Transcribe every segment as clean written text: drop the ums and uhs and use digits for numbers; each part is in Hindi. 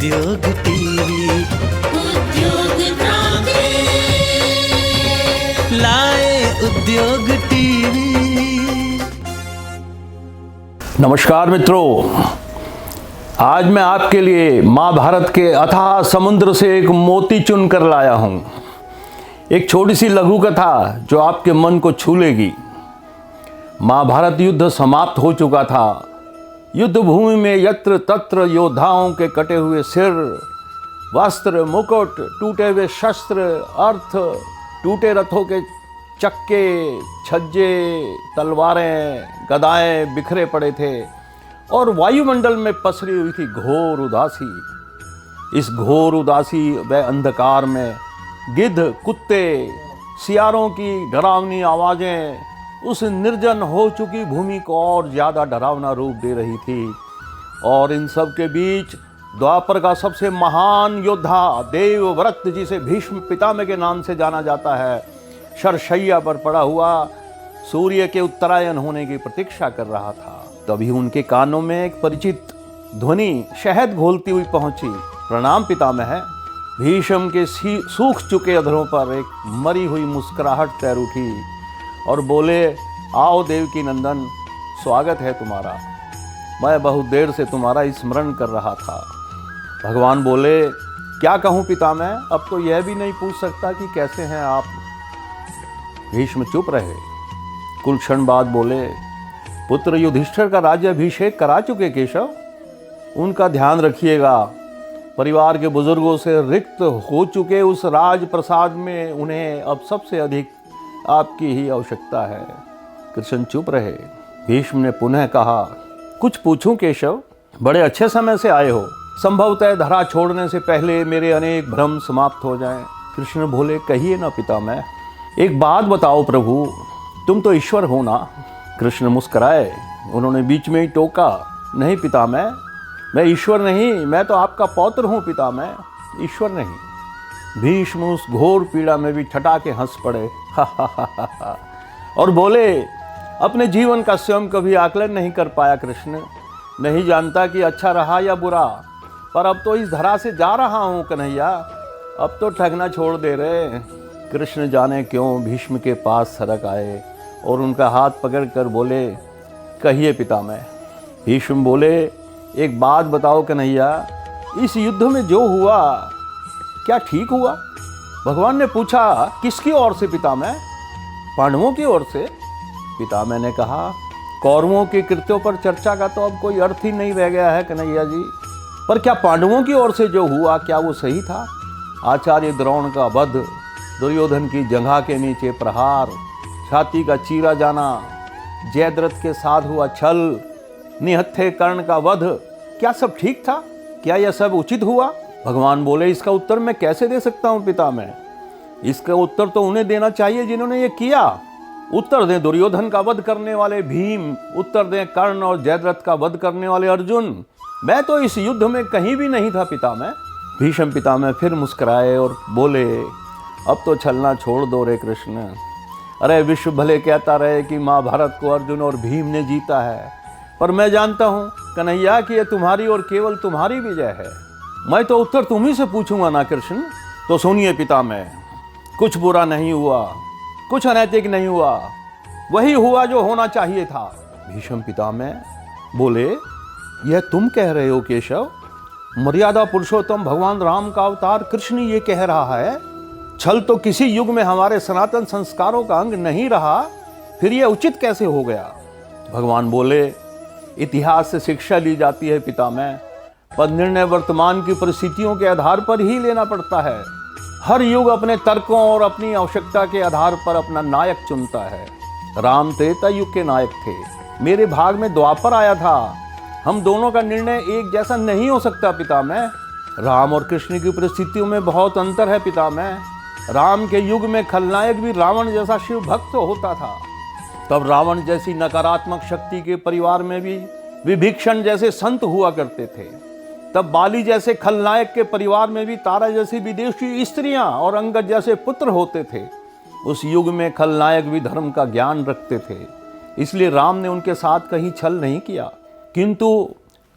उद्योग टीवी उद्योग क्रांति लाए उद्योग टीवी। नमस्कार मित्रों, आज मैं आपके लिए महाभारत के अथाह समुद्र से एक मोती चुन कर लाया हूँ। एक छोटी सी लघु कथा जो आपके मन को छू लेगी। महाभारत युद्ध समाप्त हो चुका था। युद्ध भूमि में यत्र तत्र योद्धाओं के कटे हुए सिर, वस्त्र, मुकुट, टूटे हुए शस्त्र, अर्थ, टूटे रथों के चक्के, छज्जे, तलवारें, गदाएं बिखरे पड़े थे और वायुमंडल में पसरी हुई थी घोर उदासी। इस घोर उदासी व अंधकार में गिद्ध, कुत्ते, सियारों की डरावनी आवाज़ें उस निर्जन हो चुकी भूमि को और ज़्यादा डरावना रूप दे रही थी। और इन सब के बीच द्वापर का सबसे महान योद्धा देवव्रत, जिसे भीष्म पितामह के नाम से जाना जाता है, शरशैया पर पड़ा हुआ सूर्य के उत्तरायण होने की प्रतीक्षा कर रहा था। तभी उनके कानों में एक परिचित ध्वनि शहद घोलती हुई पहुंची। प्रणाम पितामह। भीष्म के सूख चुके अधरों पर एक मरी हुई मुस्कुराहट तैर उठी और बोले, आओ देवकी नंदन, स्वागत है तुम्हारा। मैं बहुत देर से तुम्हारा स्मरण कर रहा था। भगवान बोले, क्या कहूँ पितामह, अब तो यह भी नहीं पूछ सकता कि कैसे हैं आप। भीष्म चुप रहे। कुछ क्षण बाद बोले, पुत्र युधिष्ठिर का राज्याभिषेक करा चुके केशव, उनका ध्यान रखिएगा। परिवार के बुजुर्गों से रिक्त हो चुके उस राजप्रसाद में उन्हें अब सबसे अधिक आपकी ही आवश्यकता है। कृष्ण चुप रहे। भीष्म ने पुनः कहा, कुछ पूछूं केशव? बड़े अच्छे समय से आए हो। संभवतः धरा छोड़ने से पहले मेरे अनेक भ्रम समाप्त हो जाएं। कृष्ण बोले, कहिए ना पितामह। एक बात बताओ प्रभु, तुम तो ईश्वर हो ना? कृष्ण मुस्कुराए। उन्होंने बीच में ही टोका, नहीं पितामह, मैं ईश्वर नहीं, मैं तो आपका पौत्र हूँ पितामह, ईश्वर नहीं। भीष्म उस घोर पीड़ा में भी ठठाके हंस पड़े और बोले, अपने जीवन का स्वयं कभी आकलन नहीं कर पाया कृष्ण। नहीं जानता कि अच्छा रहा या बुरा, पर अब तो इस धरा से जा रहा हूँ कन्हैया, अब तो ठगना छोड़ दे रहे। कृष्ण जाने क्यों भीष्म के पास सरक आए और उनका हाथ पकड़कर बोले, कहिए पितामह। भीष्म बोले, एक बात बताओ कन्हैया, इस युद्ध में जो हुआ क्या ठीक हुआ? भगवान ने पूछा, किसकी ओर से पितामह? पांडवों की ओर से। पितामह ने कहा, कौरवों के कृत्यों पर चर्चा का तो अब कोई अर्थ ही नहीं रह गया है कन्हैया जी, पर क्या पांडवों की ओर से जो हुआ क्या वो सही था? आचार्य द्रोण का वध, दुर्योधन की जंघा के नीचे प्रहार, छाती का चीरा जाना, जयद्रथ के साथ हुआ छल, निहत्थे कर्ण का वध, क्या सब ठीक था? क्या यह सब उचित हुआ? भगवान बोले, इसका उत्तर मैं कैसे दे सकता हूँ पितामह? इसका उत्तर तो उन्हें देना चाहिए जिन्होंने ये किया। उत्तर दें दुर्योधन का वध करने वाले भीम, उत्तर दें कर्ण और जयद्रथ का वध करने वाले अर्जुन। मैं तो इस युद्ध में कहीं भी नहीं था पितामह। भीष्म पितामह फिर मुस्कुराए और बोले, अब तो छलना छोड़ दो रे कृष्ण। अरे विश्व भले कहता रहे कि महाभारत को अर्जुन और भीम ने जीता है, पर मैं जानता हूँ कन्हैया कि यह तुम्हारी और केवल तुम्हारी विजय है। मैं तो उत्तर तुम्ही से पूछूंगा ना कृष्ण। तो सुनिए पितामह, कुछ बुरा नहीं हुआ, कुछ अनैतिक नहीं हुआ, वही हुआ जो होना चाहिए था। भीष्म पितामह बोले, यह तुम कह रहे हो केशव? मर्यादा पुरुषोत्तम भगवान राम का अवतार कृष्ण ये कह रहा है? छल तो किसी युग में हमारे सनातन संस्कारों का अंग नहीं रहा, फिर यह उचित कैसे हो गया? भगवान बोले, इतिहास से शिक्षा ली जाती है पितामह, पर निर्णय वर्तमान की परिस्थितियों के आधार पर ही लेना पड़ता है। हर युग अपने तर्कों और अपनी आवश्यकता के आधार पर अपना नायक चुनता है। राम त्रेता युग के नायक थे, मेरे भाग में द्वापर आया था। हम दोनों का निर्णय एक जैसा नहीं हो सकता पितामह। राम और कृष्ण की परिस्थितियों में बहुत अंतर है पितामह। राम के युग में खलनायक भी रावण जैसा शिव भक्त होता था। तब रावण जैसी नकारात्मक शक्ति के परिवार में भी विभीषण जैसे संत हुआ करते थे। तब बाली जैसे खलनायक के परिवार में भी तारा जैसी विदेशी स्त्रियां और अंगद जैसे पुत्र होते थे। उस युग में खलनायक भी धर्म का ज्ञान रखते थे, इसलिए राम ने उनके साथ कहीं छल नहीं किया। किंतु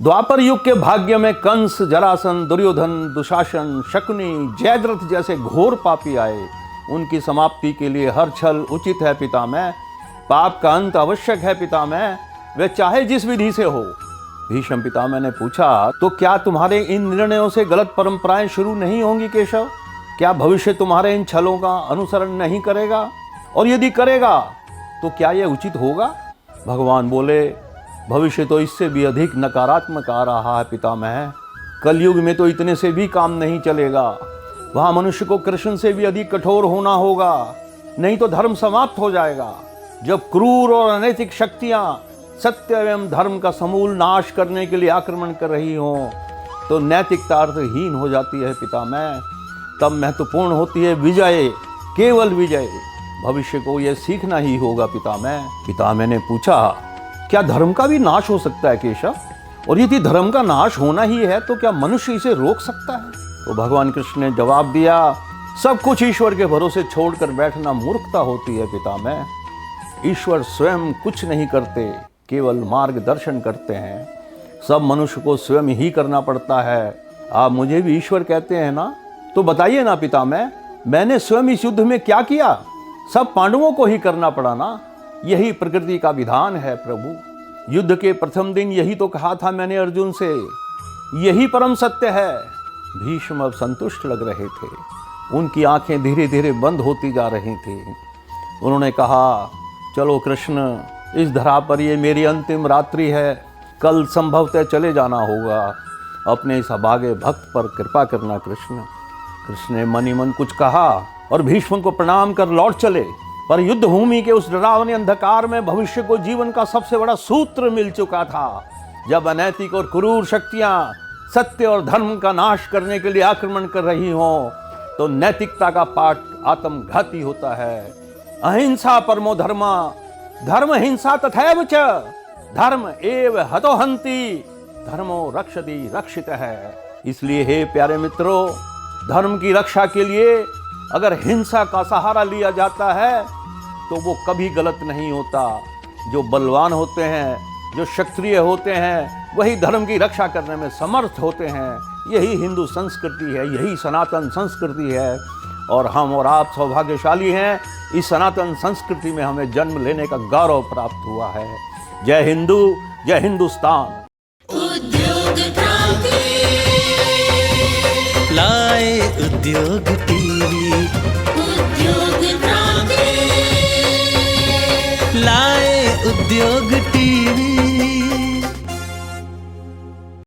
द्वापर युग के भाग्य में कंस, जरासन, दुर्योधन, दुशासन, शकुनी, जयद्रथ जैसे घोर पापी आए। उनकी समाप्ति के लिए हर छल उचित है पितामह। पाप का अंत आवश्यक है पितामह, वे चाहे जिस विधि से हो। भीष्म पितामह ने पूछा, तो क्या तुम्हारे इन निर्णयों से गलत परंपराएं शुरू नहीं होंगी केशव? क्या भविष्य तुम्हारे इन छलों का अनुसरण नहीं करेगा? और यदि करेगा तो क्या यह उचित होगा? भगवान बोले, भविष्य तो इससे भी अधिक नकारात्मक आ रहा है पितामह। कलयुग में तो इतने से भी काम नहीं चलेगा। वहां मनुष्य को कृष्ण से भी अधिक कठोर होना होगा, नहीं तो धर्म समाप्त हो जाएगा। जब क्रूर और अनैतिक शक्तियां सत्य एवं धर्म का समूल नाश करने के लिए आक्रमण कर रही हों तो नैतिकता अर्थहीन हो जाती है पितामह। तब महत्वपूर्ण होती है विजय, केवल विजय। भविष्य को यह सीखना ही होगा पितामह। पितामह ने पूछा, क्या धर्म का भी नाश हो सकता है केशव? और यदि धर्म का नाश होना ही है तो क्या मनुष्य इसे रोक सकता है? तो भगवान कृष्ण ने जवाब दिया, सब कुछ ईश्वर के भरोसे छोड़कर बैठना मूर्खता होती है पितामह। ईश्वर स्वयं कुछ नहीं करते, केवल मार्गदर्शन करते हैं। सब मनुष्य को स्वयं ही करना पड़ता है। आप मुझे भी ईश्वर कहते हैं ना? तो बताइए ना पितामह, मैंने स्वयं इस युद्ध में क्या किया? सब पांडवों को ही करना पड़ा ना। यही प्रकृति का विधान है प्रभु। युद्ध के प्रथम दिन यही तो कहा था मैंने अर्जुन से, यही परम सत्य है। भीष्म अब संतुष्ट लग रहे थे। उनकी आंखें धीरे धीरे बंद होती जा रही थी। उन्होंने कहा, चलो कृष्ण, इस धरा पर ये मेरी अंतिम रात्रि है। कल संभवतः चले जाना होगा। अपने इस अभागे भक्त पर कृपा करना कृष्ण। कृष्ण ने मन ही मन कुछ कहा और भीष्म को प्रणाम कर लौट चले। पर युद्ध भूमि के उस डरावने अंधकार में भविष्य को जीवन का सबसे बड़ा सूत्र मिल चुका था। जब अनैतिक और क्रूर शक्तियां सत्य और धर्म का नाश करने के लिए आक्रमण कर रही हों तो नैतिकता का पाठ आत्मघाती होता है। अहिंसा परमो धर्मा, धर्म हिंसा तथैव च, धर्म एव हतोहंति, धर्मो रक्षति रक्षित है। इसलिए हे प्यारे मित्रों, धर्म की रक्षा के लिए अगर हिंसा का सहारा लिया जाता है तो वो कभी गलत नहीं होता। जो बलवान होते हैं, जो क्षत्रिय होते हैं, वही धर्म की रक्षा करने में समर्थ होते हैं। यही हिंदू संस्कृति है, यही सनातन संस्कृति है। और हम और आप सौभाग्यशाली हैं, इस सनातन संस्कृति में हमें जन्म लेने का गौरव प्राप्त हुआ है। जय हिंदू, जय हिंदुस्तान। उद्योग क्रांति लाए उद्योग टीवी, उद्योग क्रांति लाए उद्योग